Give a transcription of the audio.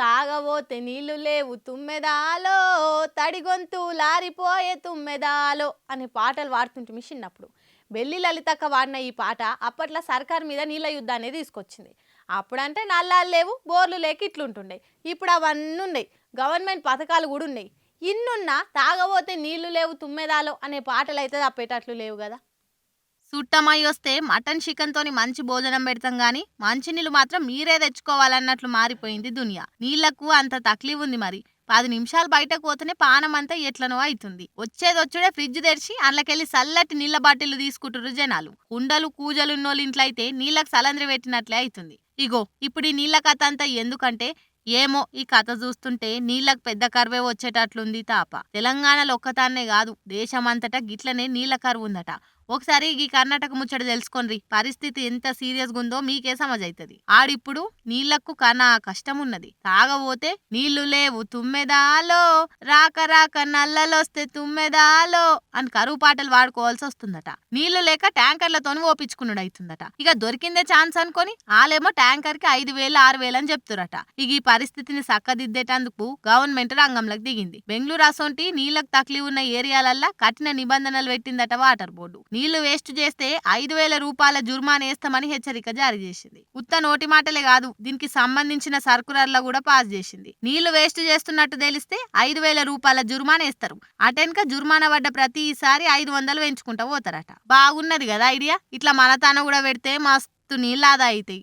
తాగబోతే నీళ్లు లేవు తుమ్మెదాలో, తడి గొంతు లారిపోయే తుమ్మెదాలో అనే పాటలు పాడుతుంటే చిన్నప్పుడు. బెల్లి లలితక్క వాడిన ఈ పాట అప్పట్లో సర్కార్ మీద నీళ్ళ యుద్ధాన్ని తీసుకొచ్చింది. అప్పుడంటే నల్లాలు లేవు, బోర్లు లేక ఇట్లుంటుండే. ఇప్పుడు అవన్నీ ఉన్నాయి, గవర్నమెంట్ పథకాలు కూడా ఉన్నాయి. ఇన్నున్నా తాగబోతే నీళ్లు లేవు తుమ్మెదాలో అనే పాటలు అయితే తప్పేటట్లు లేవు కదా. సుట్టమై వస్తే మటన్ చికెన్ తోని మంచి భోజనం పెడతాం గాని మంచినీళ్ళు మాత్రం మీరే తెచ్చుకోవాలన్నట్లు మారిపోయింది దునియా. నీళ్లకు అంత తక్లీఫ్ ఉంది మరి. 10 నిమిషాలు బయటకు పోతేనే పానం అంతా ఎట్లనో అవుతుంది. వచ్చేదొచ్చుడే ఫ్రిడ్జ్ తెరిచి అందులోకెళ్ళి చల్లటి నీళ్ల బాటిల్ తీసుకుంటున్నారు జనాలు. కుండలు కూజలు ఉన్నోళ్ళు ఇంట్లో అయితే నీళ్ళకి సలంద్రి పెట్టినట్లే అవుతుంది. ఇగో ఇప్పుడు ఈ నీళ్ల కథ అంతా ఎందుకంటే ఏమో ఈ కథ చూస్తుంటే నీళ్లకు పెద్ద కరువే వచ్చేటట్లుంది తాప. తెలంగాణలో ఒక్కతాన్నే కాదు, దేశమంతటా గిట్లనే నీళ్ల కరువు ఉందట. ఒకసారి ఈ కర్ణాటక ముచ్చట తెలుసుకోండి, పరిస్థితి ఎంత సీరియస్గా ఉందో మీకే సమజైతది. ఆడిప్పుడు నీళ్లకు కనా కష్టం ఉన్నది. తాగబోతే నీళ్లు లేవు తుమ్మెదాలో, రాక రాక నల్లలొస్తే తుమ్మెదాలో అని కరువు పాటలు వాడుకోవాల్సి వస్తుందట. నీళ్లు లేక ట్యాంకర్లతోని ఓపించుకున్నాడు అవుతుందట. ఇక దొరికిందే ఛాన్స్ అనుకొని వాళ్ళేమో ట్యాంకర్ కి 5,000 6,000 అని చెప్తురట. ఇక ఈ పరిస్థితిని చక్కదిద్దేటందుకు గవర్నమెంట్ రంగంలోకి దిగింది. బెంగళూరు అసొంటి నీళ్లకు తక్లీఫ్ ఉన్న ఏరియాలల్లా కఠిన నిబంధనలు పెట్టిందట వాటర్ బోర్డు. నీళ్లు వేస్ట్ చేస్తే 5,000 రూపాయల జుర్మానా వేస్తామని హెచ్చరిక జారీ చేసింది. ఉత్త నోటి మాటలే కాదు, దీనికి సంబంధించిన సర్కులర్లు కూడా పాస్ చేసింది. నీళ్లు వేస్ట్ చేస్తున్నట్టు తెలిస్తే 5,000 రూపాయల జుర్మానా వేస్తారు. అటెన్క జుర్మానా పడ్డ ప్రతిసారి 500 పెంచుకుంటా పోతారట. బాగున్నది కదా ఐడియా. ఇట్లా మన తాన కూడా పెడితే మస్తు నీళ్ళు ఆదా అవుతాయి.